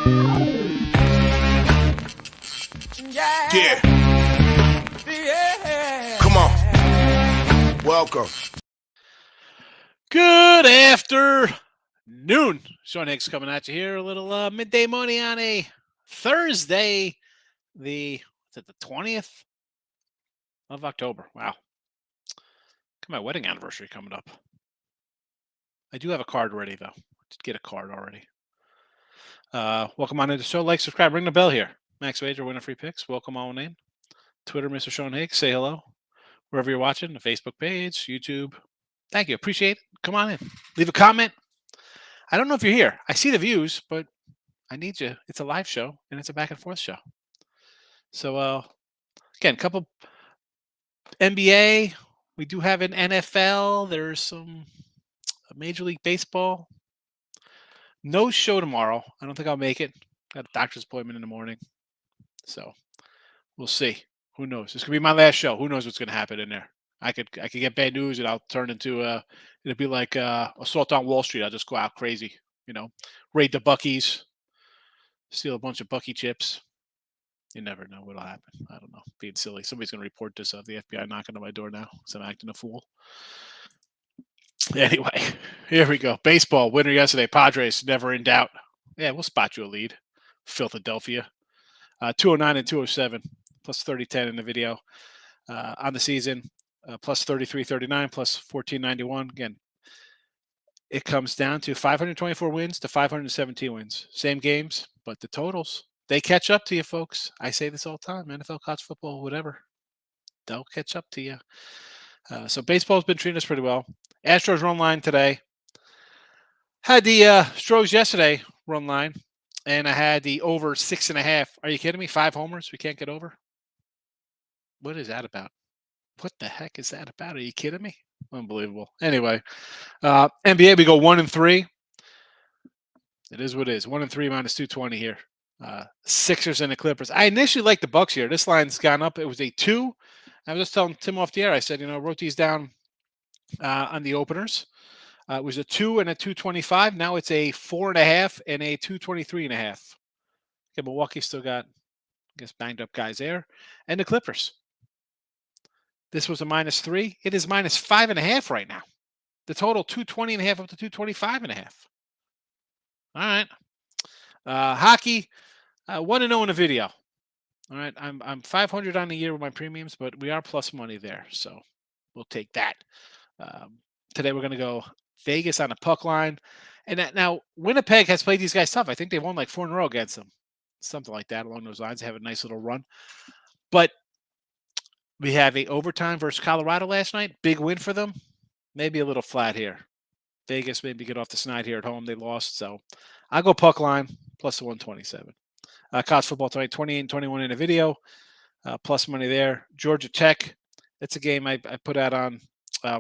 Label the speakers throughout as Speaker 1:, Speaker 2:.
Speaker 1: Yeah. Come on. Welcome.
Speaker 2: Good afternoon. Sean Higgs coming at you here. A little midday money on a Thursday, the 20th of October. Wow. Got my wedding anniversary coming up. I do have a card ready, though. Did get a card already. Welcome on into the show. Like, subscribe, ring the bell here. Max Wager, winner free picks. Welcome all in. Twitter, Mr. Sean Higgs. Say hello. Wherever you're watching, the Facebook page, YouTube. Thank you. Appreciate it. Come on in. Leave a comment. I don't know if you're here. I see the views, but I need you. It's a live show, and it's a back and forth show. So, again, a couple NBA. We do have an NFL. There's some Major League Baseball. No show tomorrow. I don't think I'll make it. Got a doctor's appointment in the morning. So, we'll see. Who knows? This could be my last show. Who knows what's going to happen in there? I could get bad news, and I'll turn into it'll be like Assault on Wall Street. I'll just go out crazy, raid the Buc-ee's, steal a bunch of Buc-ee chips. You never know what'll happen. I don't know. Being silly. Somebody's going to report this of the FBI knocking on my door now because I'm acting a fool. Anyway, here we go. Baseball winner yesterday. Padres never in doubt. Yeah, we'll spot you a lead. Philadelphia. 209 and 207 plus 30-10 in the video on the season. Plus 33-39 plus 1491. Again, it comes down to 524 wins to 517 wins. Same games, but the totals, they catch up to you, folks. I say this all the time. NFL, college football, whatever. They'll catch up to you. So baseball's been treating us pretty well. Astros run line today. Had the Stros yesterday run line, and I had the over 6.5. Are you kidding me? 5 homers? We can't get over? What is that about? What the heck is that about? Are you kidding me? Unbelievable. Anyway, NBA, we go 1-3. It is what it is. 1-3 minus 220 here. Sixers and the Clippers. I initially liked the Bucks here. This line's gone up. It was a 2. I was just telling Tim off the air. I said, I wrote these down on the openers. It was a 2 and a 225. Now it's a 4.5 and a 223.5. Okay, Milwaukee still got, banged up guys there. And the Clippers. This was a -3. It is -5.5 right now. The total 220.5 up to 225.5. All right. Hockey, 1-0 in a video. All right. I'm 500 on the year with my premiums, but we are plus money there, so we'll take that. Today we're going to go Vegas on a puck line, and now Winnipeg has played these guys tough. I think they've won like 4 in a row against them, something like that along those lines. They have a nice little run, but we have a overtime versus Colorado last night. Big win for them. Maybe a little flat here. Vegas maybe get off the snide here at home. They lost, so I'll go puck line plus 127. College football tonight, 28-21 in a video. Plus money there. Georgia Tech. That's a game I put out on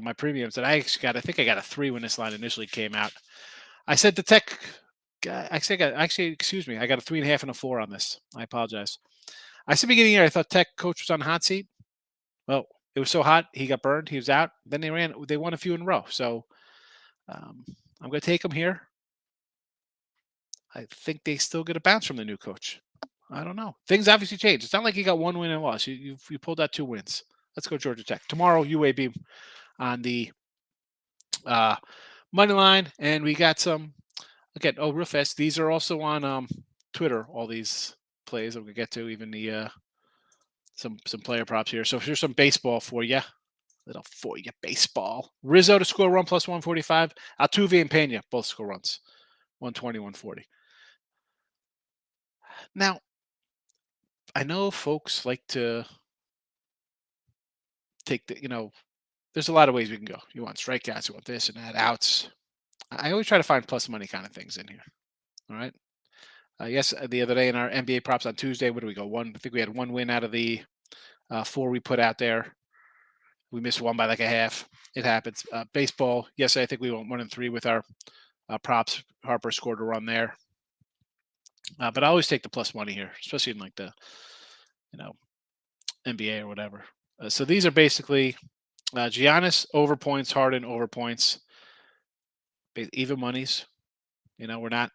Speaker 2: my premiums that I actually got. I think I got a 3 when this line initially came out. I said the Tech. I got a 3.5 and a 4 on this. I apologize. I said beginning here, I thought Tech coach was on the hot seat. Well, it was so hot, he got burned. He was out. Then they won a few in a row. So I'm going to take them here. I think they still get a bounce from the new coach. I don't know. Things obviously change. It's not like you got 1 win and loss. You pulled out 2 wins. Let's go Georgia Tech. Tomorrow, UAB on the money line. And we got some, again, real fast. These are also on Twitter, all these plays I'm going to get to, even the some player props here. So here's some baseball for you. Little for you baseball. Rizzo to score run plus 145. Altuve and Pena both score runs. 120, 140. Now, I know folks like to take there's a lot of ways we can go. You want strikeouts, you want this and that, outs. I always try to find plus money kind of things in here. All right. Yes, the other day in our NBA props on Tuesday, what do we go? I think we had 1 win out of the 4 we put out there. We missed 1 by like a half. It happens. Baseball, yes, I think we went 1-3 with our props. Harper scored a run there. But I always take the plus money here, especially in like the, NBA or whatever. So these are basically Giannis over points, Harden over points, even monies. We're not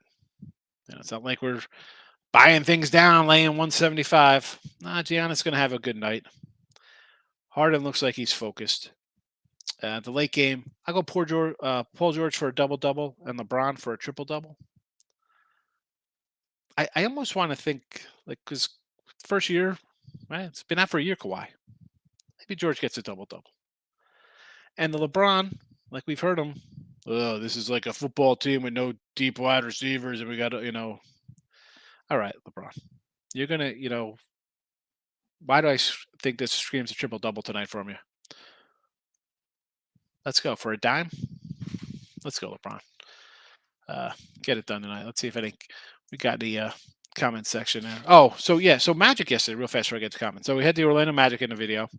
Speaker 2: It's not like we're buying things down, laying 175. Nah, Giannis going to have a good night. Harden looks like he's focused. The late game, I go Paul George for a double-double and LeBron for a triple-double. I almost want to think, like, because first year, right? It's been out for a year, Kawhi. Maybe George gets a double-double. And the LeBron, like we've heard him, oh, this is like a football team with no deep wide receivers, and we got to, all right, LeBron, you're going to, why do I think this screams a triple-double tonight from you? Let's go for a dime. Let's go, LeBron. Get it done tonight. Let's see if we got the comment section there. Oh, so Magic yesterday, real fast before I get to comments. So we had the Orlando Magic in the video.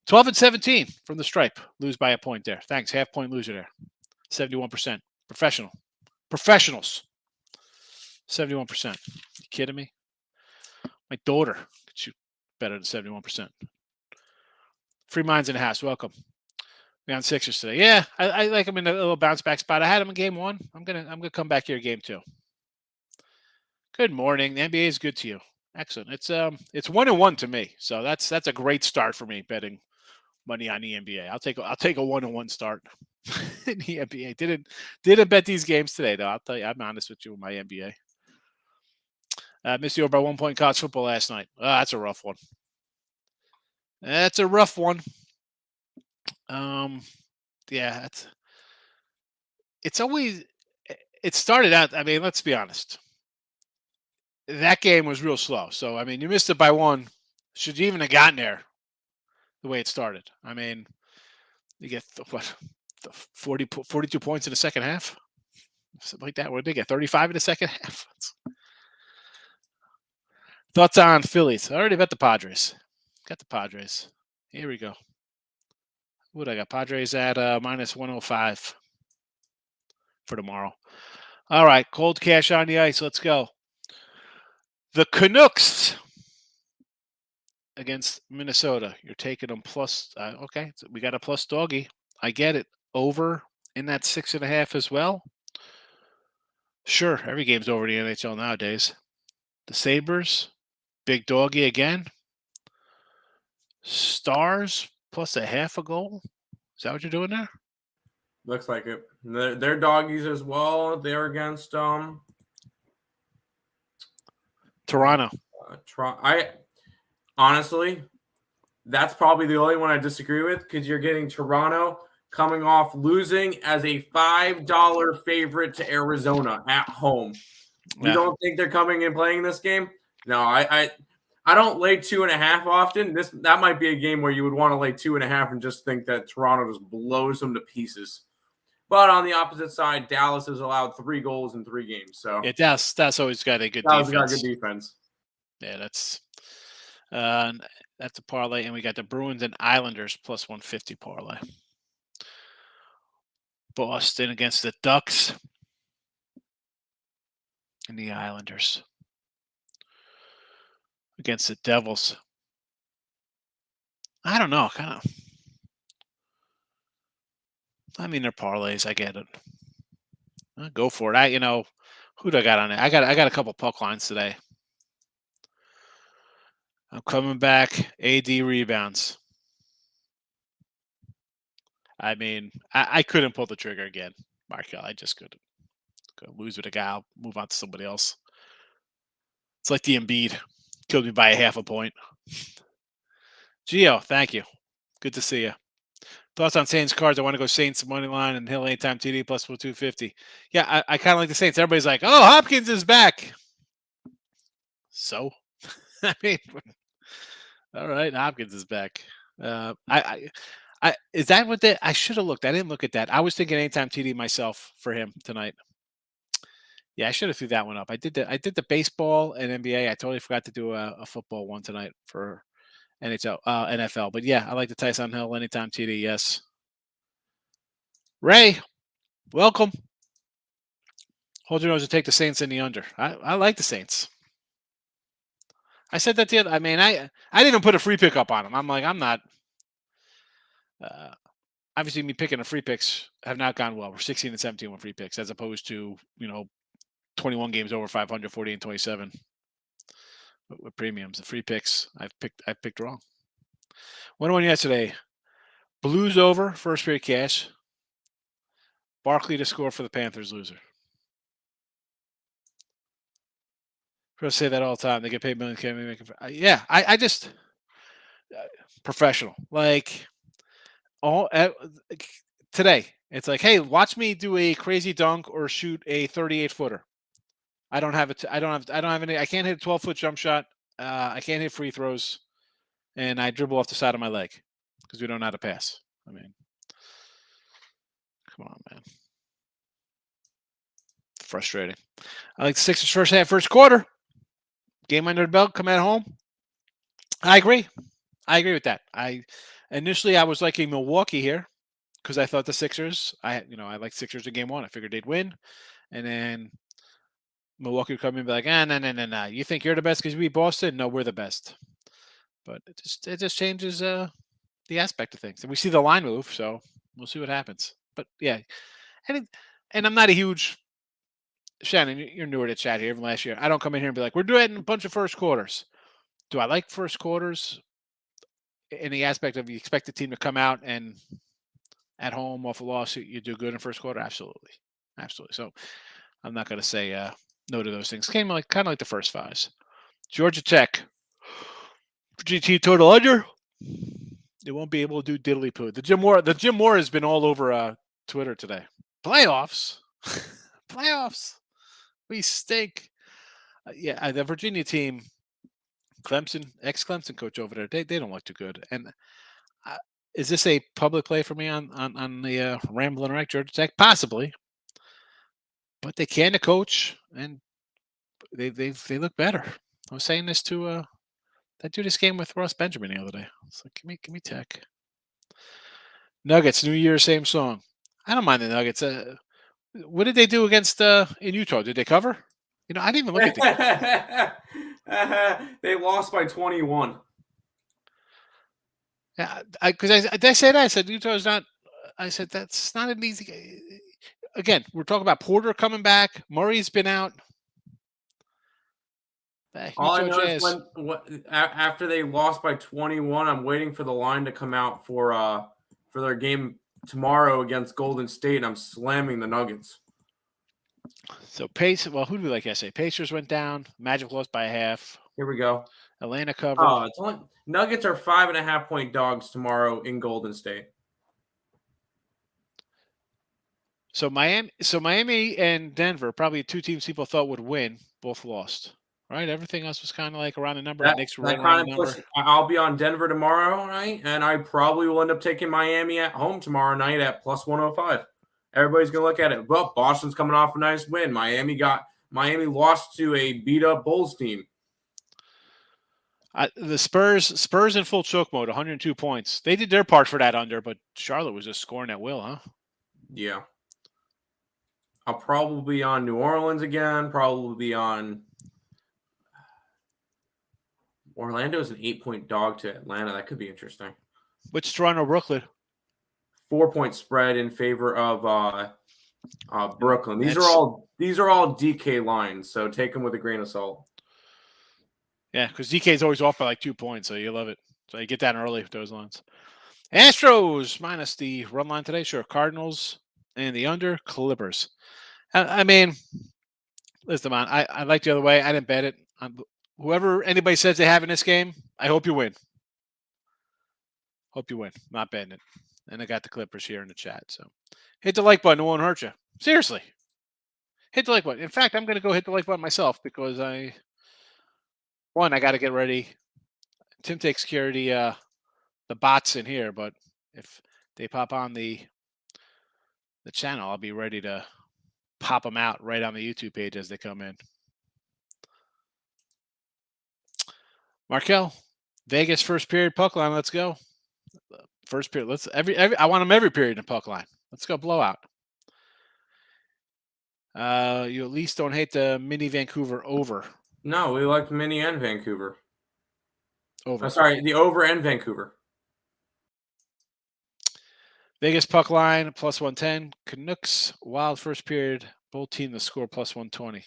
Speaker 2: 12-17 from the stripe. Lose by a point there. Thanks. Half-point loser there. 71%. Professionals. 71%. You kidding me? My daughter could shoot better than 71%. Free minds in the house. Welcome. We on Sixers today. Yeah, I like him in a little bounce back spot. I had him in game 1. I'm gonna come back here game 2. Good morning. The NBA is good to you. Excellent. It's 1-1 to me. So that's a great start for me betting money on the NBA. I'll take a 1-1 start in the NBA. Didn't bet these games today though. I'll tell you, I'm honest with you with my NBA. Missed you over by 1 point college football last night. That's a rough one. That's a rough one. Yeah, it's always. It started out. I mean, let's be honest. That game was real slow. So I mean, you missed it by 1. Should you even have gotten there? The way it started. I mean, you get 42 points in the second half, something like that. What did they get? 35 in the second half. Thoughts on Phillies? I already bet the Padres. Got the Padres. Here we go. What I got? Padres at minus 105 for tomorrow. All right, cold cash on the ice. Let's go. The Canucks against Minnesota. You're taking them plus. Okay, so we got a plus doggy. I get it. Over in that 6.5 as well. Sure, every game's over in the NHL nowadays. The Sabres, big doggy again. Stars plus a half a goal. Is that what you're doing there?
Speaker 3: Looks like it. They're doggies as well. They're against
Speaker 2: Toronto.
Speaker 3: I honestly, that's probably the only one I disagree with because you're getting Toronto coming off losing as a $5 favorite to Arizona at home. You don't think they're coming and playing this game? No, I don't lay 2.5 often. That might be a game where you would want to lay 2.5 and just think that Toronto just blows them to pieces. But on the opposite side, Dallas has allowed 3 goals in 3 games. So
Speaker 2: yeah, that's always got a good
Speaker 3: Dallas
Speaker 2: defense.
Speaker 3: Got good defense.
Speaker 2: Yeah, that's a parlay, and we got the Bruins and Islanders plus 150 parlay. Boston against the Ducks and the Islanders against the Devils. I don't know, kind of. I mean, they're parlays. I get it. I'll go for it. Who do I got on it? I got a couple puck lines today. I'm coming back. AD rebounds. I mean, I couldn't pull the trigger again, Markel. I just couldn't. Lose with a guy. I'll move on to somebody else. It's like the Embiid. Killed me by a half a point. Gio, thank you. Good to see you. Thoughts on Saints cards? I want to go Saints money line and Hill anytime TD plus 250. Yeah, I kind of like the Saints. Everybody's like, oh, Hopkins is back. So, I mean, all right, Hopkins is back. Is that what I should have looked? I didn't look at that. I was thinking anytime TD myself for him tonight. Yeah, I should have threw that one up. I did the baseball and NBA. I totally forgot to do a football one tonight for NFL. But yeah, I like the Tyson Hill anytime TD. Yes. Ray, welcome. Hold your nose and take the Saints in the under. I like the Saints. I said that the other. I mean, I didn't even put a free pick up on them. I'm like, I'm not. Obviously, me picking the free picks have not gone well. We're 16-17 with free picks, as opposed to 21 games over 500, 40 and 27 with premiums. The free picks I've picked wrong. One yesterday. Blues over, first period cash. Barkley to score for the Panthers, loser. I say that all the time. They get paid millions. Yeah, I just professional. Like all today, it's like, hey, watch me do a crazy dunk or shoot a 38-footer. I don't have any. I can't hit a 12-foot jump shot. I can't hit free throws, and I dribble off the side of my leg because we don't know how to pass. I mean, come on, man. Frustrating. I like the Sixers first half, first quarter. Game under the belt, come at home. I agree with that. I was liking Milwaukee here because I thought the Sixers, I like Sixers in game one. I figured they'd win. And then Milwaukee would come in and be like, no. You think you're the best because you beat Boston? No, we're the best. But it just changes the aspect of things. And we see the line move, so we'll see what happens. But yeah. And I'm not a huge Shannon, you're newer to chat here from last year. I don't come in here and be like, we're doing a bunch of first quarters. Do I like first quarters in the aspect of you expect the team to come out and at home off a loss, you do good in first quarter? Absolutely. So I'm not going to say no to those things. Came kind of like the first fives. Georgia Tech. GT total under. They won't be able to do diddly poo. The Jim Moore has been all over Twitter today. Playoffs. We stink. The Virginia team, Clemson, ex-Clemson coach over there, they don't look too good. And is this a public play for me on the Ramblin' Wreck Georgia Tech? Possibly, but they can coach, and they look better. I was saying this to that dude this game with Ross Benjamin the other day. It's like, give me Tech. Nuggets, New Year, same song. I don't mind the Nuggets. What did they do against in Utah? Did they cover? I didn't even look at the
Speaker 3: They lost by 21.
Speaker 2: Yeah, I said that. I said Utah's not. I said that's not an easy. Again, we're talking about Porter coming back. Murray's been out.
Speaker 3: All I know is after they lost by 21, I'm waiting for the line to come out for their game tomorrow against Golden State. I'm slamming the Nuggets.
Speaker 2: So who do we like yesterday? Pacers went down. Magic lost by a half.
Speaker 3: Here we go.
Speaker 2: Atlanta covered.
Speaker 3: Nuggets are 5.5-point dogs tomorrow in Golden State.
Speaker 2: So Miami and Denver, probably two teams people thought would win, both lost. Right? Everything else was kind of like around the number. Knicks right around the number.
Speaker 3: I'll be on Denver tomorrow night, and I probably will end up taking Miami at home tomorrow night at plus 105. Everybody's gonna look at it. Well, Boston's coming off a nice win. Miami lost to a beat up Bulls team.
Speaker 2: The Spurs in full choke mode, 102 points. They did their part for that under, but Charlotte was just scoring at will, huh?
Speaker 3: Yeah. I'll probably be on New Orleans again. Probably be on Orlando is an 8-point dog to Atlanta. That could be interesting.
Speaker 2: Which Toronto, Brooklyn?
Speaker 3: 4-point spread in favor of Brooklyn. These are all DK lines, so take them with a grain of salt.
Speaker 2: Yeah, because DK is always off by like 2 points, so you love it. So you get that early with those lines. Astros minus the run line today. Sure, Cardinals and the under. Clippers. I mean, listen, man, I like the other way. I didn't bet it. Whoever anybody says they have in this game, I hope you win. Hope you win. Not betting it. And I got the Clippers here in the chat. So hit the like button. It won't hurt you. Seriously. Hit the like button. In fact, I'm going to go hit the like button myself because I got to get ready. Tim takes care of the bots in here, but if they pop on the channel, I'll be ready to pop them out right on the YouTube page as they come in. Markel, Vegas first period puck line. Let's go. First period. Let's I want them every period in puck line. Let's go blowout. You at least don't hate the mini Vancouver over.
Speaker 3: No, we like mini and Vancouver.
Speaker 2: Over.
Speaker 3: Sorry, the over and Vancouver.
Speaker 2: Vegas puck line plus 110. Canucks Wild first period. Both team to score plus 120.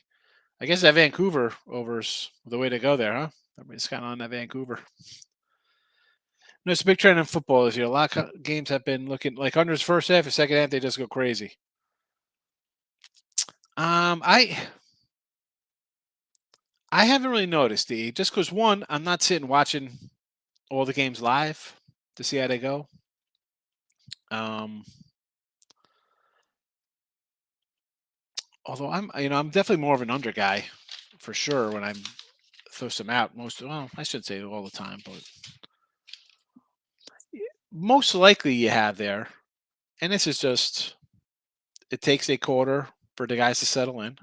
Speaker 2: I guess that Vancouver over's the way to go there, huh? Everybody's kind of on that Vancouver. No, it's a big trend in football this year. A lot of games have been looking like unders first half, the second half they just go crazy. I haven't really noticed just because one, I'm not sitting watching all the games live to see how they go. Although I'm definitely more of an under guy for sure when I'm throw some out I shouldn't say all the time, but most likely you have there. And this is just it takes a quarter for the guys to settle in.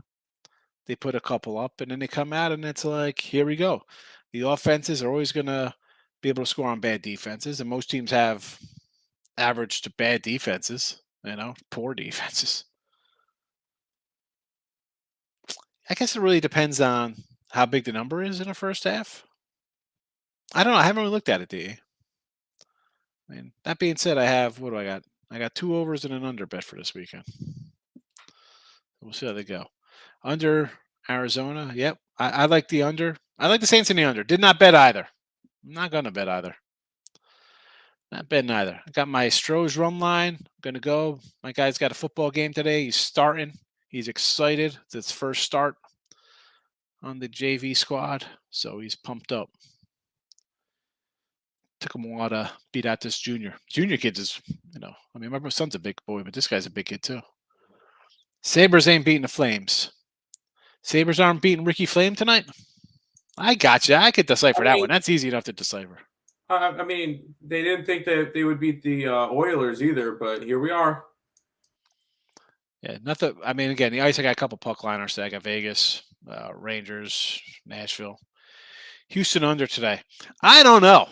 Speaker 2: They put a couple up and then they come out and it's like, here we go. The offenses are always going to be able to score on bad defenses. And most teams have average to bad defenses, poor defenses. I guess it really depends on how big the number is in the first half. I don't know. I haven't really looked at it, D. I mean, that being said, what do I got? I got 2 overs and an under bet for this weekend. We'll see how they go. Under Arizona. Yep. I like the under. I like the Saints in the under. Did not bet either. I'm not going to bet either. Not betting either. I got my Stroh's run line. I'm going to go. My guy's got a football game today. He's starting. He's excited. It's his first start on the JV squad. So he's pumped up. Took him a while to beat out this junior. Junior kids is, my son's a big boy, but this guy's a big kid too. Sabres ain't beating the Flames. Sabres aren't beating Ricky Flame tonight? I got you. I could decipher that one. That's easy enough to decipher.
Speaker 3: I mean, they didn't think that they would beat the Oilers either, but here we are.
Speaker 2: Yeah, nothing. I mean, again, the ice, I got a couple puck liners today. I got Vegas, Rangers, Nashville. Houston under today. I don't know.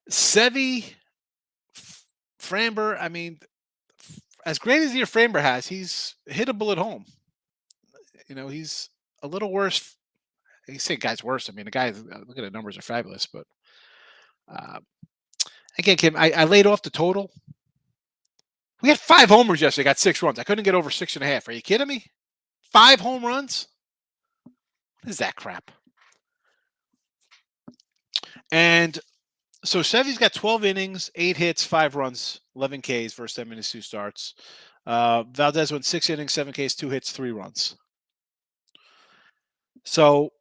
Speaker 2: Sevy, Framber, I mean, as great as your Framber has, he's hittable at home. He's a little worse. You say guy's worse. I mean, the guy, look at the numbers are fabulous, but again, Kim, I laid off the total. We had 5 homers yesterday. Got 6 runs. I couldn't get over 6.5. Are you kidding me? 5 home runs? What is that crap? And so Sevy's got 12 innings, 8 hits, 5 runs, 11 Ks versus them in his 2 starts. Valdez went 6 innings, 7 Ks, 2 hits, 3 runs. So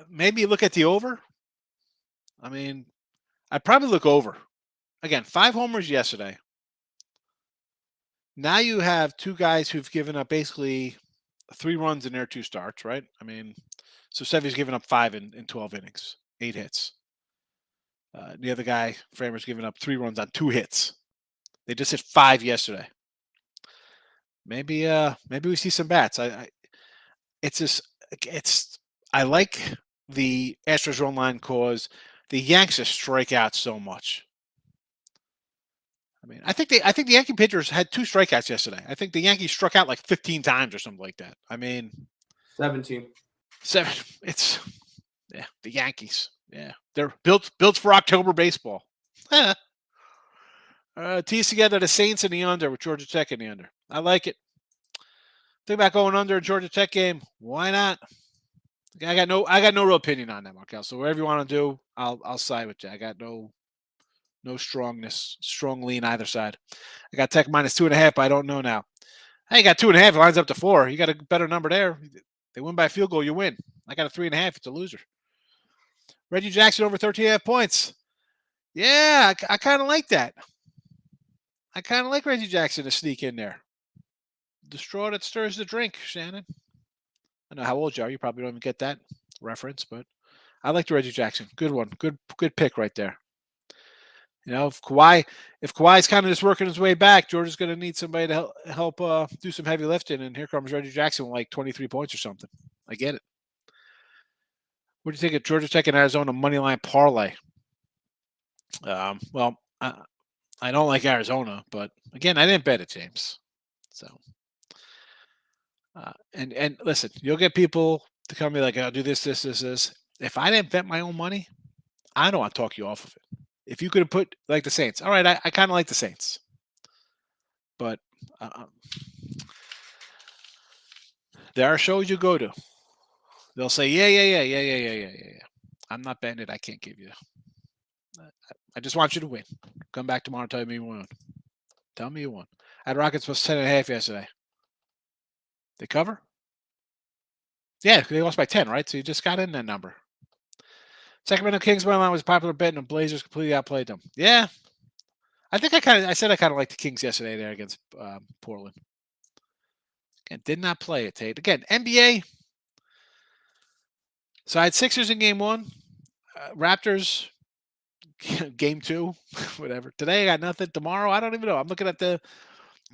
Speaker 2: maybe you look at the over. I mean, I'd probably look over. Again, 5 homers yesterday. Now you have 2 guys who've given up basically 3 runs in their 2 starts, right? I mean, so Sevy's given up 5 in 12 innings, 8 hits. The other guy, Frammer's given up 3 runs on 2 hits. They just hit 5 yesterday. Maybe we see some bats. I like the Astros run line because the Yanks just strike out so much. I mean, I think the Yankee pitchers had 2 strikeouts yesterday. I think the Yankees struck out like 15 times or something like that. I mean,
Speaker 3: 17.
Speaker 2: 7. It's the Yankees. Yeah, they're built for October baseball. Tease together the Saints in the under with Georgia Tech in the under. I like it. Think about going under a Georgia Tech game. Why not? I got no real opinion on that, Markel. So whatever you want to do, I'll side with you. I got no strong lean either side. I got Tech minus 2.5, but I don't know now. Hey, you got 2.5, it lines up to 4. You got a better number there. They win by a field goal, you win. I got a 3.5. It's a loser. Reggie Jackson over 13.5 points. Yeah, I kind of like that. I kind of like Reggie Jackson to sneak in there. The straw that stirs the drink, Shannon. I know how old you are. You probably don't even get that reference, but I like the Reggie Jackson. Good one. Good pick right there. If Kawhi's kind of just working his way back, Georgia's going to need somebody to help do some heavy lifting, and here comes Reggie Jackson with like 23 points or something. I get it. What do you think of Georgia Tech and Arizona moneyline parlay? Well, I don't like Arizona, but again, I didn't bet it, James. So, and listen, you'll get people to come be like, "I'll do this." If I didn't bet my own money, I don't want to talk you off of it. If you could have put like the Saints, all right, I kind of like the Saints, but There are shows you go to. They'll say, yeah. I'm not betting it. I can't give you. I just want you to win. Come back tomorrow and tell me you won. Tell me you won. I had Rockets plus 10.5 yesterday. They cover? Yeah, they lost by 10, right? So you just got in that number. Sacramento Kings money line was a popular bet, and the Blazers completely outplayed them. Yeah, I think I said I kind of liked the Kings yesterday there against Portland. Again, did not play it, Tate. Again, NBA. So I had Sixers in game 1, Raptors game 2, whatever. Today I got nothing. Tomorrow I don't even know. I'm looking at the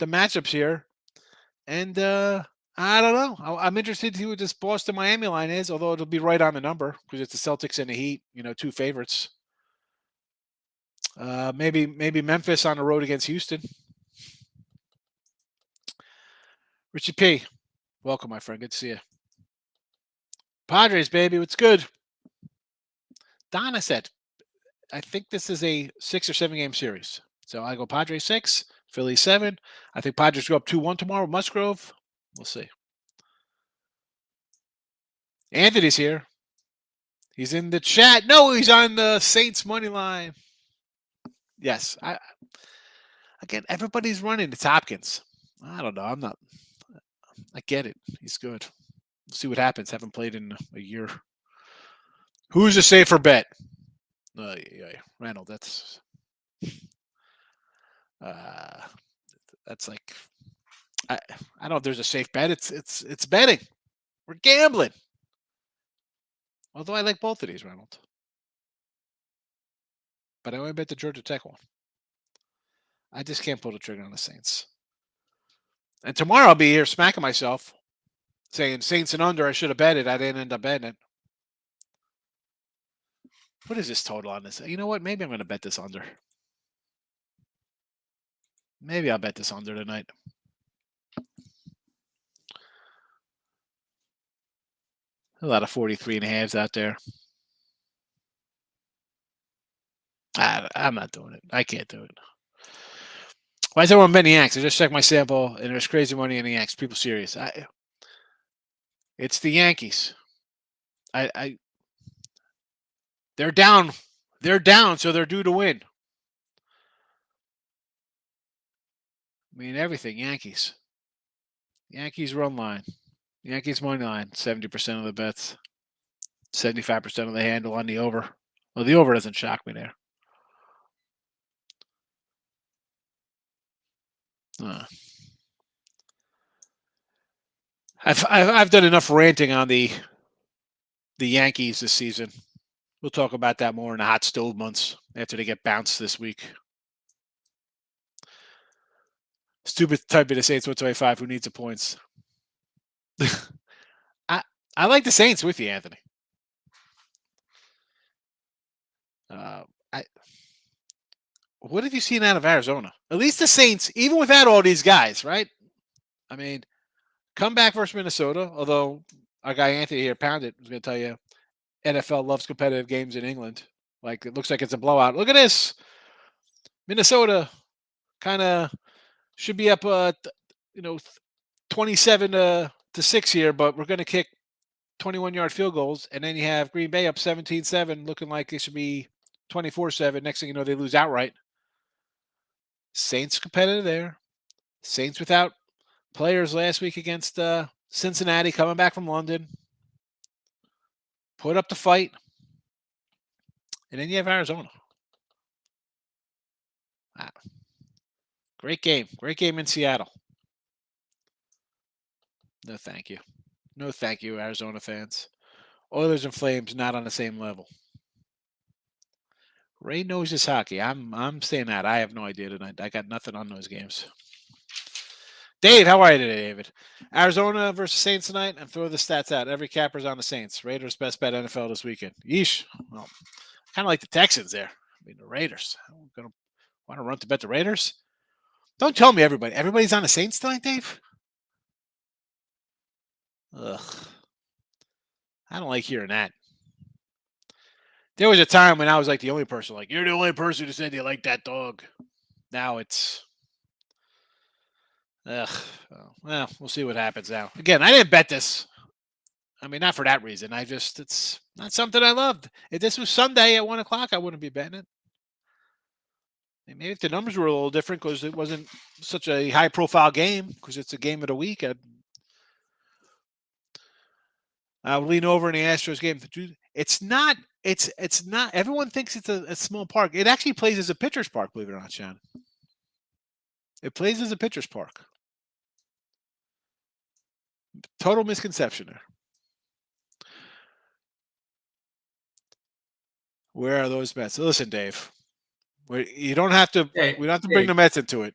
Speaker 2: matchups here, and I don't know. I'm interested to see what this Boston Miami line is, although it'll be right on the number because it's the Celtics and the Heat. 2 favorites. Maybe Memphis on the road against Houston. Richie P, welcome, my friend. Good to see you. Padres, baby, what's good? Donna said, I think this is a 6 or 7 game series. So I go Padres 6, Philly 7. I think Padres go up 2-1 tomorrow. Musgrove, we'll see. Anthony's here. He's in the chat. No, he's on the Saints money line. Yes, again, everybody's running. It's Hopkins. I don't know. I get it. He's good. We'll see what happens. Haven't played in a year. Who's a safer bet? Randall, that's like I don't know if there's a safe bet. It's betting. We're gambling. Although I like both of these, Reynolds. But I only bet the Georgia Tech one. I just can't pull the trigger on the Saints. And tomorrow I'll be here smacking myself, saying Saints and under. I should have bet it. I didn't end up betting it. What is this total on this? You know what? Maybe I'm going to bet this under. Maybe I'll bet this under tonight. A lot of 43.5s out there. I'm not doing it. I can't do it. Why is everyone betting Yanks? I just checked my sample, and there's crazy money in the Yanks. People serious. It's the Yankees. They're down. They're down, so they're due to win. I mean, everything. Yankees. Yankees run line. Yankees money line. 70% of the bets. 75% of the handle on the over. Well, the over doesn't shock me there. I've done enough ranting on the Yankees this season. We'll talk about that more in the hot stove months after they get bounced this week. Stupid type of the Saints 125 who needs the points. I like the Saints with you, Anthony. What have you seen out of Arizona? At least the Saints, even without all these guys, right? I mean, come back versus Minnesota, although our guy Anthony here, Pounded, was going to tell you NFL loves competitive games in England. Like, it looks like it's a blowout. Look at this. Minnesota kind of should be up, 27 to 6 here, but we're going to kick 21-yard field goals. And then you have Green Bay up 17-7, looking like they should be 24-7. Next thing you know, they lose outright. Saints competitive there. Saints without players last week against Cincinnati, coming back from London. Put up the fight. And then you have Arizona. Wow. Great game. Great game in Seattle. No, thank you. No, thank you, Arizona fans. Oilers and Flames not on the same level. Ray knows his hockey. I'm saying that. I have no idea tonight. I got nothing on those games. Dave, how are you today, David? Arizona versus Saints tonight, and throw the stats out. Every capper's on the Saints. Raiders best bet NFL this weekend. Yeesh. Well, kind of like the Texans there. I mean, the Raiders. I'm gonna want to run to bet the Raiders. Don't tell me everybody's on the Saints tonight, Dave. Ugh. I don't like hearing that. There was a time when I was like the only person, like, you're the only person who said you like that dog. Now it's, Ugh. Well, we'll see what happens now. Again, I didn't bet this. I mean, not for that reason. It's not something I loved. If this was Sunday at 1 o'clock, I wouldn't be betting it. Maybe if the numbers were a little different because it wasn't such a high profile game because it's a game of the week, I'll lean over in the Astros game. It's not. It's not. Everyone thinks it's a small park. It actually plays as a pitcher's park. Believe it or not, Sean. It plays as a pitcher's park. Total misconception there. Where are those Mets? Listen, Dave. You don't have to.
Speaker 3: Hey,
Speaker 2: we don't have to bring the Mets into it.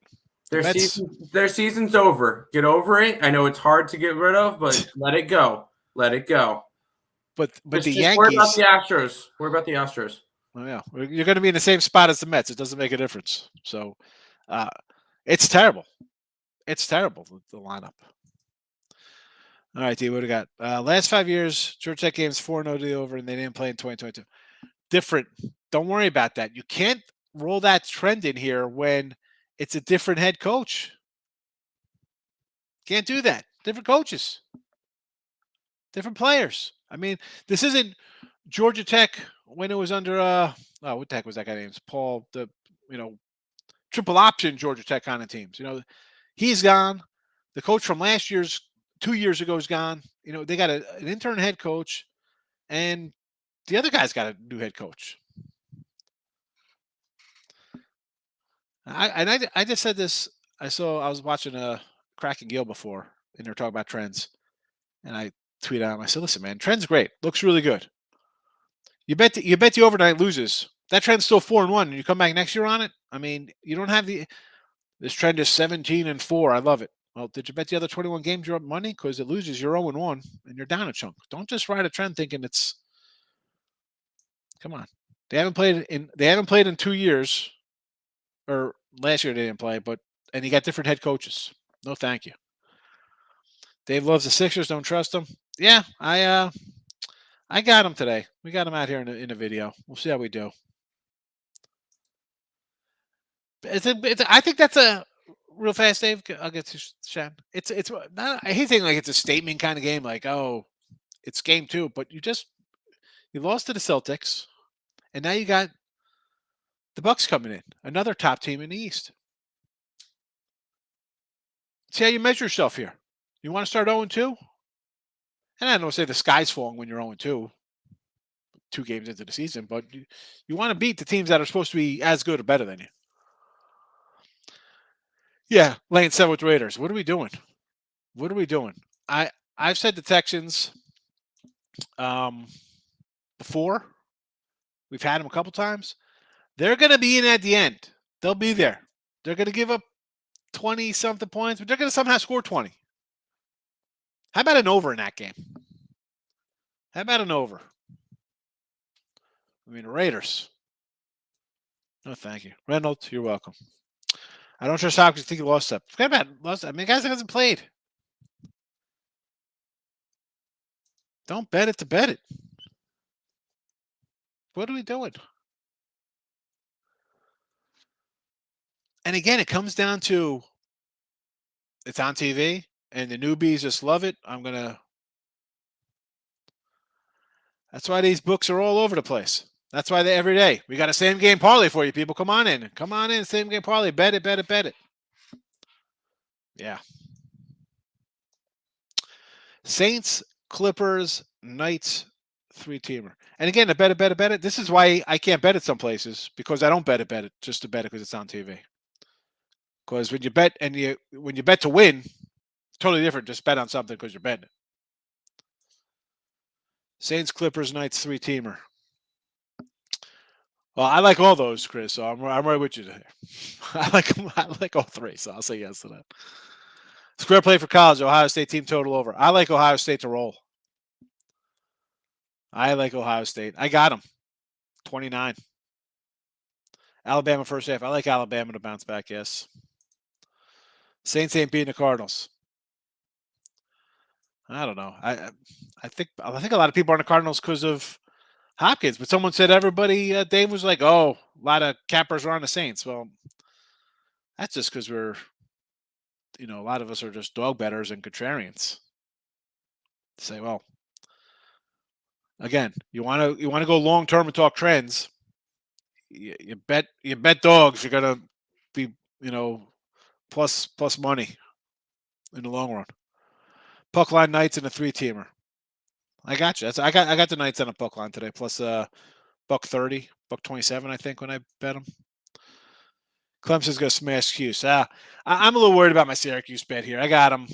Speaker 3: Their season's over. Get over it. I know it's hard to get rid of, but let it go. Let it go.
Speaker 2: But the
Speaker 3: Yankees. Worry about the Astros. Worry about the Astros.
Speaker 2: Oh, yeah, you're going to be in the same spot as the Mets. It doesn't make a difference. So, it's terrible. It's terrible, the lineup. All right, D, what do we got? Last 5 years, Georgia Tech games 4-0 to the over, and they didn't play in 2022. Different. Don't worry about that. You can't roll that trend in here when it's a different head coach. Can't do that. Different coaches. Different players. I mean, this isn't Georgia Tech when it was under what the heck was that guy named? Paul, the triple option Georgia Tech kind of teams. He's gone. The coach from 2 years ago is gone. They got an intern head coach, and the other guy's got a new head coach. I just said this. I was watching Crack and Gill before, and they're talking about trends, and I tweeted out. I said, "Listen, man, trend's great. Looks really good. You bet the overnight loses. That trend's still 4-1, and you come back next year on it. I mean, you don't have this trend is 17-4. I love it. Well, did you bet the other 21 games you're up money? Because it loses, you're 0-1, and you're down a chunk. Don't just ride a trend thinking it's. Come on, they haven't played in 2 years, or last year they didn't play, and you got different head coaches. No, thank you. Dave loves the Sixers. Don't trust them. Yeah, I got him today. We got him out here in the video. We'll see how we do. I think that's a real fast, Dave. I'll get to Sean. It's not. I hate saying like it's a statement kind of game, like it's game 2, but you lost to the Celtics, and now you got the Bucks coming in, another top team in the East. See how you measure yourself here. You want to start 0-2? And I don't say the sky's falling when you're 0-2, 2 games into the season, but you want to beat the teams that are supposed to be as good or better than you. Yeah, laying 7 with Raiders. What are we doing? I've said the Texans before. We've had them a couple times. They're going to be in at the end. They'll be there. They're going to give up 20-something points, but they're going to somehow score 20. How about an over in that game? How about an over? I mean, the Raiders. No, thank you. Reynolds, you're welcome. I don't trust Hopkins. I think he lost that. Forget about lost. I mean, guys that hasn't played. Don't bet it to bet it. What are we doing? And again, it comes down to it's on TV, and the newbies just love it. That's why these books are all over the place. That's why every day we got a same game parlay for you, people. Come on in, same game parlay. Bet it. Yeah. Saints, Clippers, Knights, 3-teamer. And again, the bet it. This is why I can't bet it some places, because I don't bet it just to bet it because it's on TV. Because when you bet when you bet to win, totally different. Just bet on something because you're betting it. Saints, Clippers, Knights, 3-teamer. Well, I like all those, Chris. So I'm right with you there. I like all 3. So I'll say yes to that. Square play for college. Ohio State team total over. I like Ohio State to roll. I like Ohio State. I got them. 29. Alabama first half. I like Alabama to bounce back. Yes. Saints ain't beating the Cardinals. I don't know. I think a lot of people are on the Cardinals because of Hopkins, but someone said everybody. Dave was like, "Oh, a lot of cappers are on the Saints." Well, that's just because we're a lot of us are just dog bettors and contrarians. Say, well, again, you want to go long term and talk trends. You bet dogs. You're gonna be plus money in the long run. Puck line Knights and a 3-teamer. I got you. I got the Knights on a puck line today plus $1.30, $1.27 I think when I bet them. Clemson's gonna smash Cuse. I'm a little worried about my Syracuse bet here. I got them.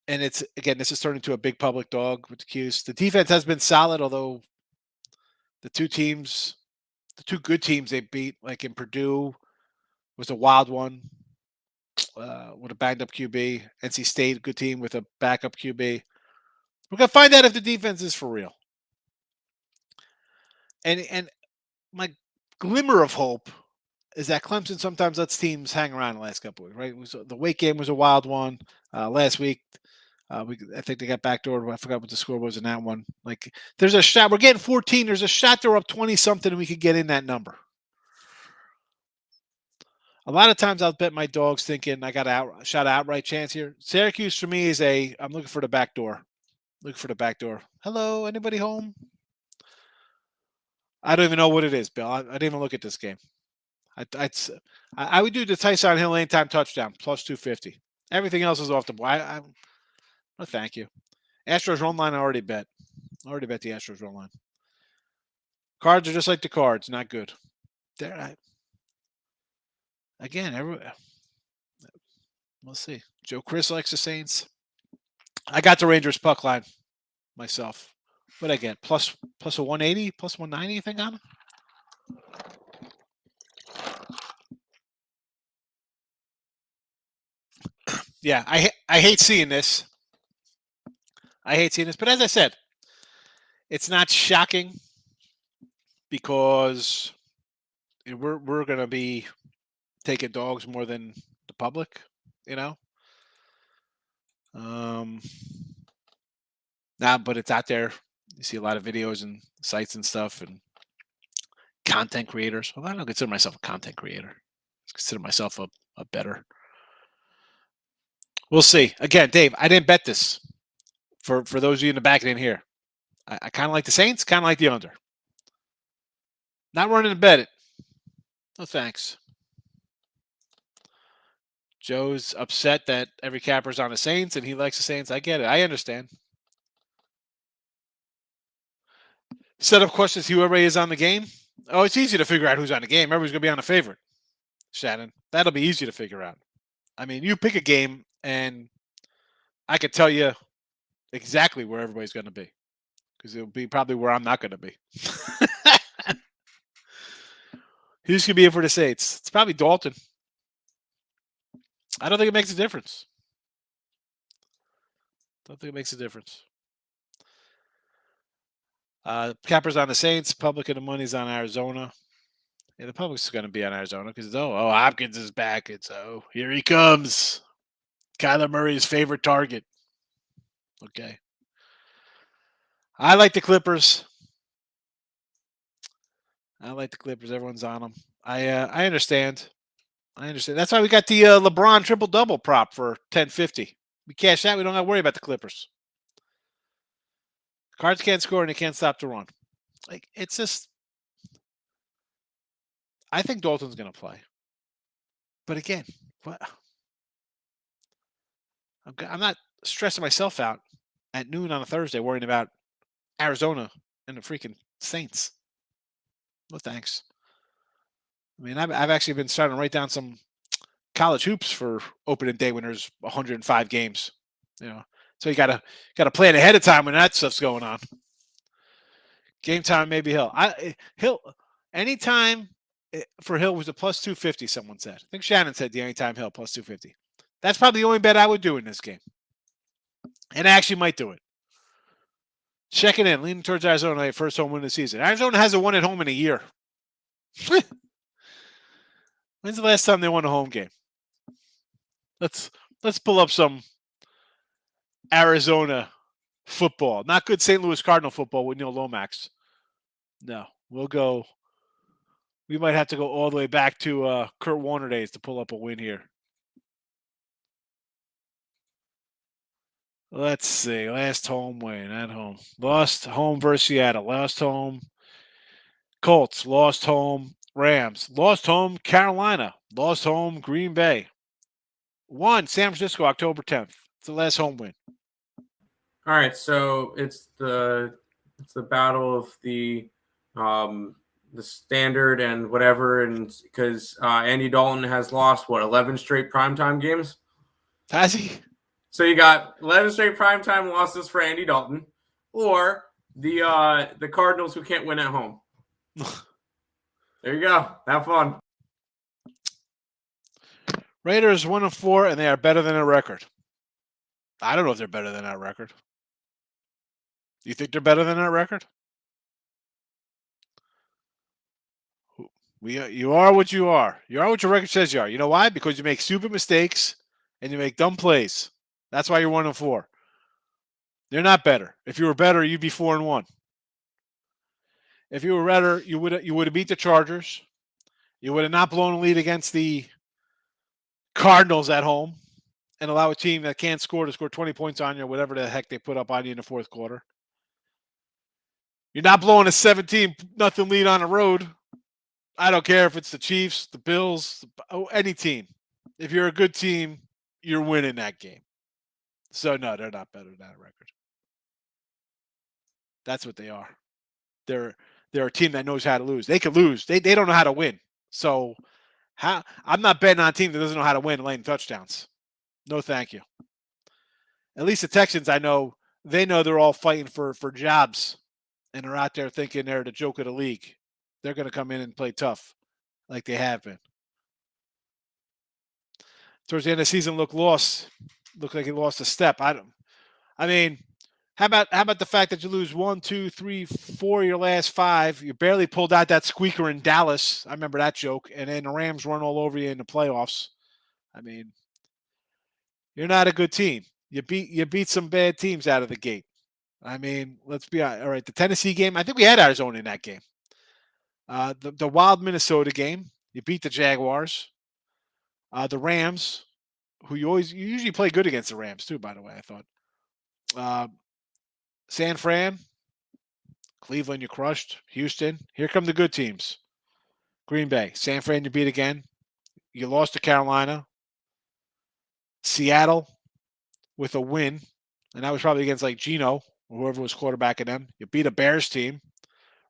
Speaker 2: And it's again, this is turning into a big public dog with the Cuse. The defense has been solid, although the two good teams they beat, like in Purdue, was a wild one with a banged up QB. NC State, good team with a backup QB. We're gonna find out if the defense is for real. And my glimmer of hope is that Clemson sometimes lets teams hang around the last couple of weeks, right? The Wake game was a wild one last week. I think they got backdoored. I forgot what the score was in that one. Like, there's a shot. We're getting 14. There's a shot they're up 20-something, and we could get in that number. A lot of times I'll bet my dogs thinking I got a shot outright chance here. Syracuse for me is I'm looking for the back door. Looking for the back door. Hello, anybody home? I don't even know what it is, Bill. I didn't even look at this game. I would do the Tyson Hill anytime touchdown, plus 250. Everything else is off the board. No, thank you. Astros run line I already bet. Already bet the Astros run line. Cards are just like the Cards, not good. We'll see. Joe Chris likes the Saints. I got the Rangers puck line myself. What I get? Plus a 180, plus 190, you think on them? Yeah, I hate seeing this. But as I said, it's not shocking because we're going to be taking dogs more than the public, but it's out there. You see a lot of videos and sites and stuff and content creators. Well, I don't consider myself a content creator. I consider myself a bettor. We'll see. Again, Dave, I didn't bet this. For those of you in the back that didn't hear, I kind of like the Saints, kind of like the under. Not running to bet it. No thanks. Joe's upset that every capper's on the Saints and he likes the Saints. I get it. I understand. Set up questions, whoever is on the game. Oh, it's easy to figure out who's on the game. Everybody's going to be on a favorite. Shannon, that'll be easy to figure out. I mean, you pick a game and I could tell you exactly where everybody's going to be because it'll be probably where I'm not going to be. Who's going to be in for the Saints? It's probably Dalton. I don't think it makes a difference. Capper's on the Saints. Public and the money's on Arizona. Yeah, the public's going to be on Arizona because Hopkins is back. Here he comes. Kyler Murray's favorite target. Okay. I like the Clippers. Everyone's on them. I understand. That's why we got the LeBron triple-double prop for $10.50. We cash that. We don't have to worry about the Clippers. Cards can't score and they can't stop the run. Like, it's just... I think Dalton's going to play. But again, what? I'm not stressing myself out at noon on a Thursday worrying about Arizona and the freaking Saints. No thanks. I mean, I've actually been starting to write down some college hoops for opening day when there's 105 games. So you gotta plan ahead of time when that stuff's going on. Game time, maybe Hill. Anytime for Hill was a plus 250. Someone said. I think Shannon said the anytime Hill plus 250. That's probably the only bet I would do in this game, and I actually might do it. Checking in, leaning towards Arizona, first home win of the season. Arizona hasn't won at home in a year. When's the last time they won a home game? Let's pull up some Arizona football. Not good St. Louis Cardinal football with Neil Lomax. No, we'll go We might have to go all the way back to Kurt Warner days to pull up a win here. Let's see. Last home win at home. Lost home versus Seattle. Lost home Colts. Lost home Rams. Lost home Carolina. Lost home Green Bay. Won San Francisco October 10th. It's the last home win.
Speaker 3: All right, so it's the battle of the standard and whatever, and because Andy Dalton has lost 11 straight primetime games.
Speaker 2: Has he?
Speaker 3: So you got 11 straight primetime losses for Andy Dalton, or the Cardinals who can't win at home. There you go. Have fun.
Speaker 2: Raiders 1-4, and they are better than their record. I don't know if they're better than that record. You think they're better than that record? You are what you are. You are what your record says you are. You know why? Because you make stupid mistakes and you make dumb plays. That's why you're 1-4. They're not better. If you were better, you'd be 4-1. If you were better, you would have beat the Chargers. You would have not blown a lead against the Cardinals at home and allow a team that can't score to score 20 points on you, or whatever the heck they put up on you in the fourth quarter. You're not blowing a 17-0 lead on the road. I don't care if it's the Chiefs, the Bills, any team. If you're a good team, you're winning that game. So, no, they're not better than that record. That's what they are. They're a team that knows how to lose. They could lose. They don't know how to win. So, I'm not betting on a team that doesn't know how to win and laying touchdowns. No, thank you. At least the Texans, I know, they know they're all fighting for jobs, and they're out there thinking they're the joke of the league. They're going to come in and play tough like they have been. Towards the end of the season, looked like he lost a step. I mean, how about the fact that you lose 1, 2, 3, 4 your last 5? You barely pulled out that squeaker in Dallas. I remember that joke. And then the Rams run all over you in the playoffs. I mean, you're not a good team. You beat some bad teams out of the gate. I mean, let's be honest. All right, the Tennessee game, I think we had Arizona in that game. The wild Minnesota game, you beat the Jaguars. The Rams, who you usually play good against the Rams too, by the way, I thought. San Fran, Cleveland, you crushed. Houston, here come the good teams. Green Bay, San Fran, you beat again. You lost to Carolina. Seattle with a win, and that was probably against like Geno or whoever was quarterbacking them. You beat a Bears team.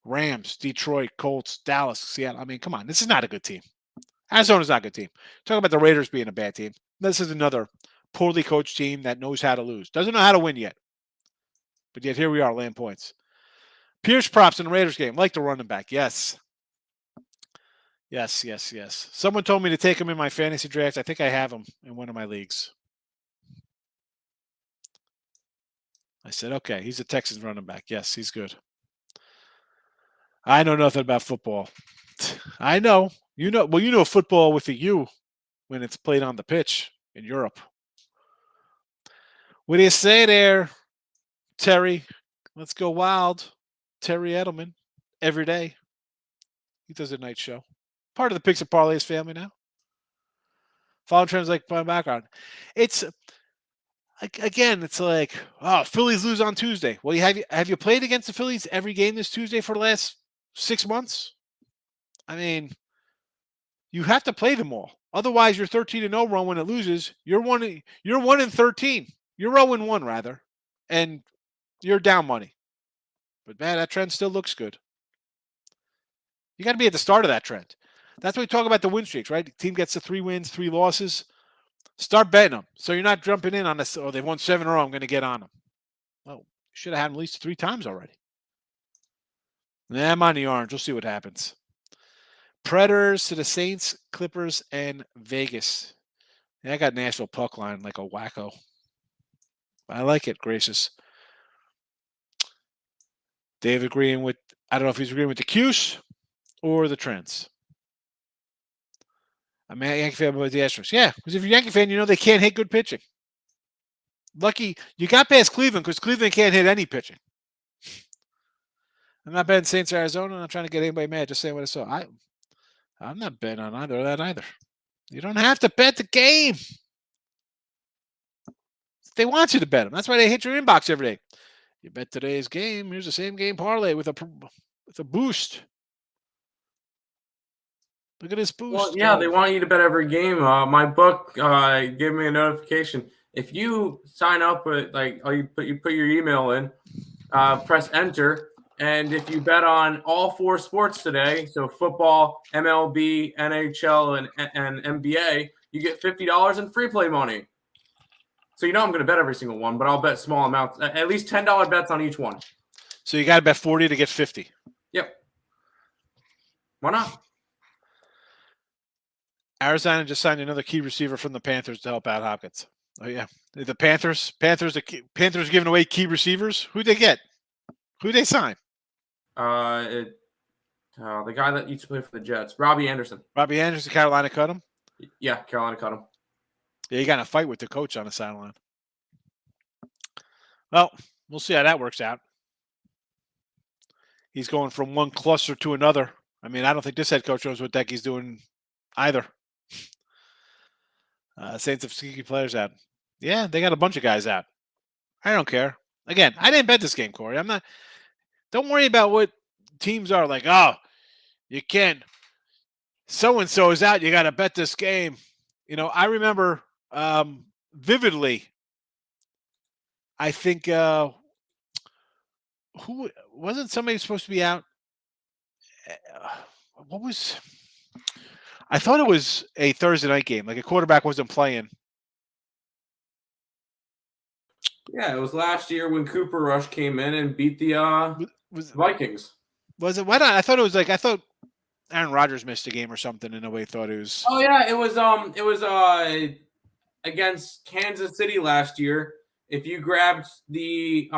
Speaker 2: Rams, Detroit, Colts, Dallas, Seattle. I mean, come on. This is not a good team. Arizona's not a good team. Talk about the Raiders being a bad team. This is another poorly coached team that knows how to lose. Doesn't know how to win yet. But yet here we are laying points. Pierce props in the Raiders game. Like the running back. Yes. Yes. Someone told me to take him in my fantasy draft. I think I have him in one of my leagues. I said, okay, he's a Texans running back. Yes, he's good. I know nothing about football. I know. You know football with a U when it's played on the pitch in Europe. What do you say there, Terry? Let's go wild. Terry Edelman. Every day. He does a night show. Part of the Picks and Parlays family now. Follow trends like my background. It's again, it's like, oh, Phillies lose on Tuesday. Well, have you played against the Phillies every game this Tuesday for the last 6 months? I mean, you have to play them all. Otherwise, your 13-0 run when it loses, you're 1-13. You're 0-1 rather, and you're down money. But man, that trend still looks good. You got to be at the start of that trend. That's why we talk about the win streaks, right? The team gets to 3 wins, 3 losses. Start betting them. So you're not jumping in on this, oh, they've won 7 in a row, I'm going to get on them. Well, you should have had them at least 3 times already. I'm on the orange. We'll see what happens. Predators to the Saints, Clippers, and Vegas. Yeah, I got Nashville puck line like a wacko. I like it, gracious. Dave agreeing with, I don't know if he's agreeing with the Cuse or the trends. I'm a Yankee fan about the Astros. Yeah, because if you're a Yankee fan, you know they can't hit good pitching. Lucky you got past Cleveland because Cleveland can't hit any pitching. I'm not betting Saints Arizona. I'm not trying to get anybody mad. Just saying what I saw. I'm not betting on either of that either. You don't have to bet the game. They want you to bet them. That's why they hit your inbox every day. You bet today's game. Here's the same game parlay with a boost. Look at this boost.
Speaker 3: Well, yeah, they want you to bet every game. My book gave me a notification. If you sign up with you put your email in, press enter, and if you bet on all 4 sports today, so football, MLB, NHL, and NBA, you get $50 in free play money. So I'm going to bet every single one, but I'll bet small amounts, at least $10 bets on each one.
Speaker 2: So you got to bet 40 to get 50.
Speaker 3: Yep. Why not?
Speaker 2: Arizona just signed another key receiver from the Panthers to help out Hopkins. Oh yeah, the Panthers giving away key receivers. Who'd they get? Who'd they sign?
Speaker 3: The guy that used to play for the Jets, Robbie Anderson.
Speaker 2: Robbie Anderson, Carolina cut him.
Speaker 3: Yeah, Carolina cut him.
Speaker 2: Yeah, he got in a fight with the coach on the sideline. Well, we'll see how that works out. He's going from one cluster to another. I mean, I don't think this head coach knows what the heck he's doing either. Saints have sneaky players out. Yeah, they got a bunch of guys out. I don't care. Again, I didn't bet this game, Corey. I'm not. Don't worry about what teams are like. Oh, you can't. So and so is out. You got to bet this game. You know, I remember vividly. I think who wasn't somebody supposed to be out? What was? I thought it was a Thursday night game. Like a quarterback wasn't playing.
Speaker 3: Yeah, it was last year when Cooper Rush came in and beat the Vikings.
Speaker 2: Was it? Why not? I thought Aaron Rodgers missed a game or something in a way. Thought it was.
Speaker 3: Oh yeah, it was against Kansas City last year. If you grabbed the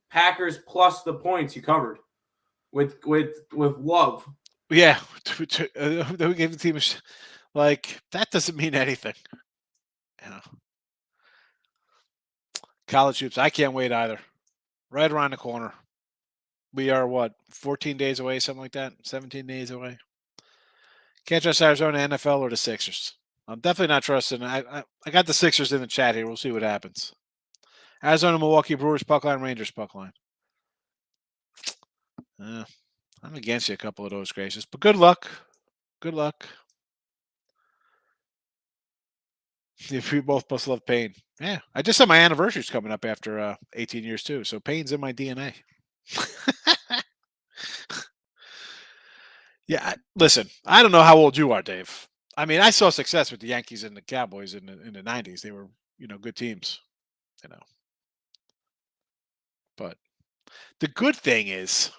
Speaker 3: Packers plus the points, you covered with Love.
Speaker 2: Yeah, we gave the team like that doesn't mean anything. Yeah. College hoops, I can't wait either. Right around the corner. We are 14 days away, something like that. 17 days away. Can't trust Arizona, NFL, or the Sixers. I'm definitely not trusting. I got the Sixers in the chat here. We'll see what happens. Arizona, Milwaukee Brewers puck line, Rangers puck line. I'm against you a couple of those, Gracious. But good luck. Good luck. We both must love pain. Yeah. I just said my anniversary's coming up after 18 years too. So pain's in my DNA. Yeah. Listen, I don't know how old you are, Dave. I mean, I saw success with the Yankees and the Cowboys in the 90s. They were, good teams, But the good thing is,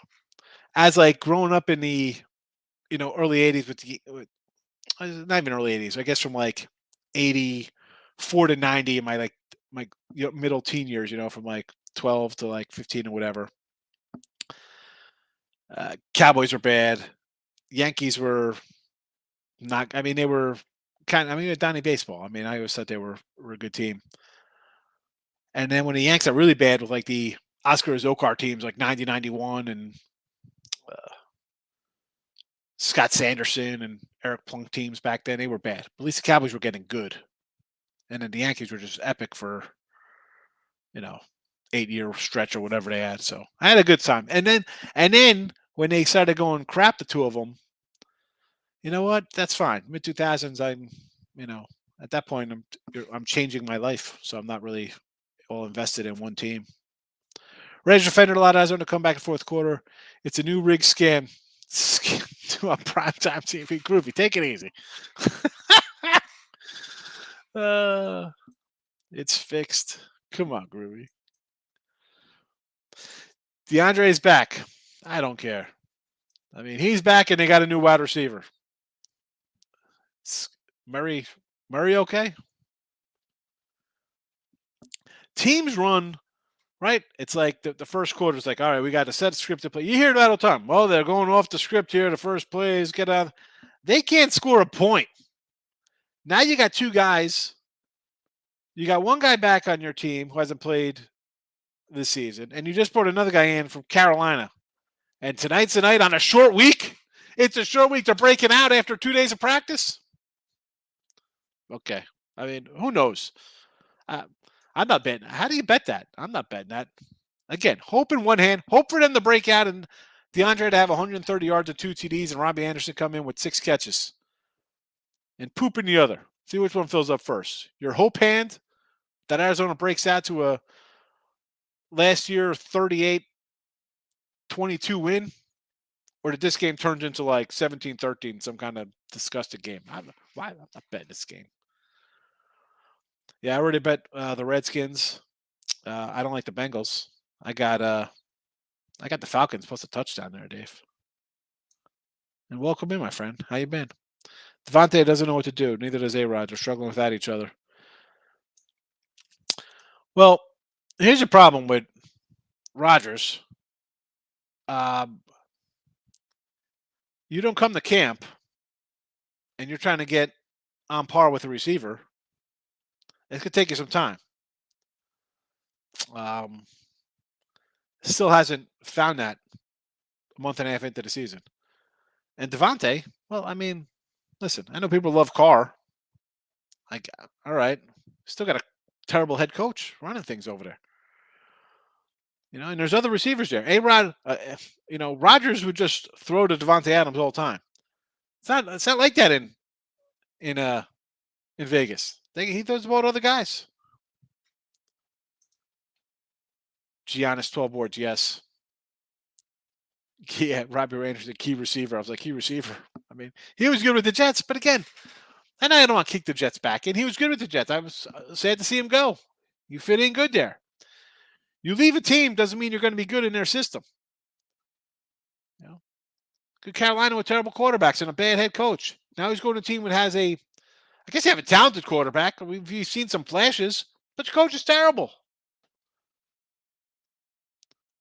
Speaker 2: as like growing up in the, early 80s with not even early 80s, I guess from like 84 to 90 in my middle teen years, from like 12 to like 15 or whatever. Cowboys were bad. Yankees were not. I mean, they were Donnie baseball. I mean, I always thought they were a good team. And then when the Yanks got really bad with like the Oscar Zokar teams, like 90, 91 and Scott Sanderson and Eric Plunk teams back then, they were bad. But at least the Cowboys were getting good. And then the Yankees were just epic for, 8-year stretch or whatever they had. So I had a good time. And then when they started going crap, the two of them, you know what? That's fine. Mid 2000s, I'm, at that point, I'm changing my life. So I'm not really all invested in one team. Raiders defended a lot of eyes on the comeback in fourth quarter. It's a new rig scam to a primetime TV. Groovy, take it easy. It's fixed. Come on, Groovy. DeAndre's back. I don't care. I mean, he's back and they got a new wide receiver. Murray okay? Teams run, right? It's like the first quarter is like, all right, we got to set script to play. You hear that all the time. Oh, they're going off the script here. The first plays, get out. They can't score a point. Now you got two guys. You got one guy back on your team who hasn't played this season, and you just brought another guy in from Carolina. And tonight's the night on a short week. It's a short week. They're breaking out after 2 days of practice. Okay. I mean, who knows? I'm not betting. How do you bet that? I'm not betting that. Again, hope in one hand, hope for them to break out and DeAndre to have 130 yards and 2 TDs and Robbie Anderson come in with 6 catches and poop in the other. See which one fills up first. Your hope hand that Arizona breaks out to a last year 38-22 win, or that this game turns into like 17-13, some kind of disgusting game. I'm not betting this game. Yeah, I already bet the Redskins. I don't like the Bengals. I got the Falcons plus a touchdown there, Dave. And welcome in, my friend. How you been? Devontae doesn't know what to do. Neither does A-Rod. They're struggling without each other. Well, here's the problem with Rodgers. You don't come to camp and you're trying to get on par with a receiver. It could take you some time. Still hasn't found that a month and a half into the season. And Devontae, well, I mean, listen, I know people love Carr. Like, all right, still got a terrible head coach running things over there. You know, and there's other receivers there. A-Rod, Rodgers would just throw to Devontae Adams all the time. It's not like that in Vegas. He throws the ball to other guys. Giannis 12 boards, yes. Yeah, Robbie Randers, the key receiver. I was like, key receiver. I mean, he was good with the Jets, but again, and I don't want to kick the Jets back in. He was good with the Jets. I was sad to see him go. You fit in good there. You leave a team doesn't mean you're going to be good in their system. You know, good Carolina with terrible quarterbacks and a bad head coach. Now he's going to a team that has I guess you have a talented quarterback. We've seen some flashes, but your coach is terrible.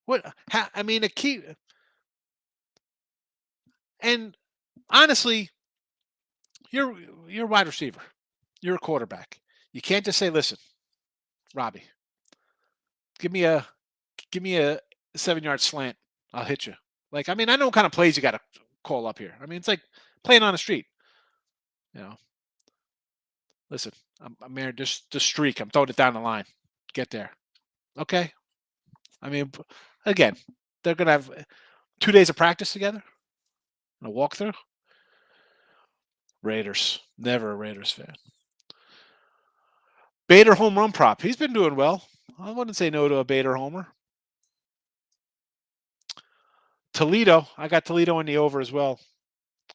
Speaker 2: A key. And honestly, you're a wide receiver. You're a quarterback. You can't just say, "Listen, Robbie, give me a 7-yard slant. I'll hit you." Like, I know what kind of plays you got to call up here. It's like playing on the street. You know, listen, I'm here just streak. I'm throwing it down the line. Get there. Okay. Again, they're gonna have 2 days of practice together. A walkthrough. Raiders. Never a Raiders fan. Bader home run prop. He's been doing well. I wouldn't say no to a Bader homer. Toledo. I got Toledo in the over as well.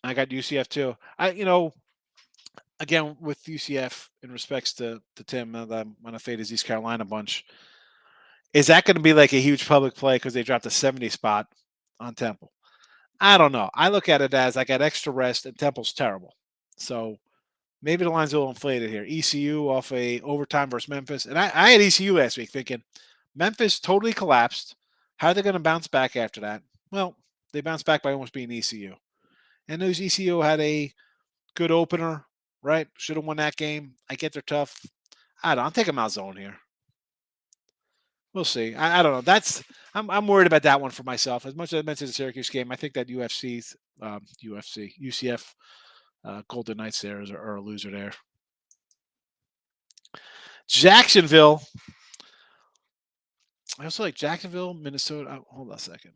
Speaker 2: I got UCF too. Again, with UCF in respects to Tim, I'm going to fade his East Carolina bunch. Is that going to be like a huge public play because they dropped a 70 spot on Temple? I don't know. I look at it as I got extra rest and Temple's terrible. So maybe the line's a little inflated here. ECU off a overtime versus Memphis. And I had ECU last week thinking Memphis totally collapsed. How are they going to bounce back after that? Well, they bounced back by almost being ECU. And those ECU had a good opener, right? Should have won that game. I get they're tough. I'll take them out zone here. We'll see. I don't know. I'm worried about that one for myself. As much as I mentioned the Syracuse game, I think that UCF Golden Knights there are a loser there. Jacksonville. I also like Jacksonville, Minnesota. Hold on a second.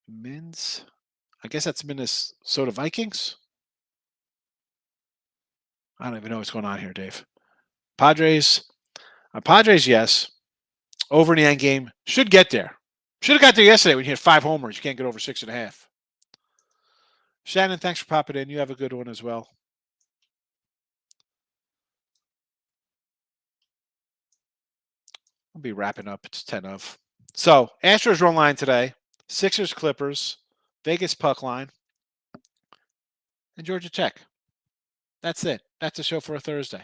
Speaker 2: I guess that's Minnesota Vikings. I don't even know what's going on here, Dave. Padres. Padres, yes. Over in the end game. Should get there. Should have got there yesterday when you hit 5 homers. You can't get over 6.5. Shannon, thanks for popping in. You have a good one as well. I'll be wrapping up. It's 10 of. So, Astros run line today. Sixers, Clippers. Vegas puck line. And Georgia Tech. That's it. That's the show for a Thursday.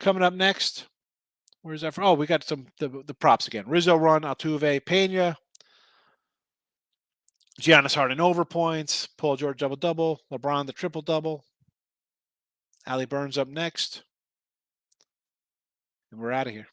Speaker 2: Coming up next. Where's that from? Oh, we got the props again. Rizzo run, Altuve, Pena. Giannis Harden over points. Paul George double-double. LeBron the triple-double. Allie Burns up next. And we're out of here.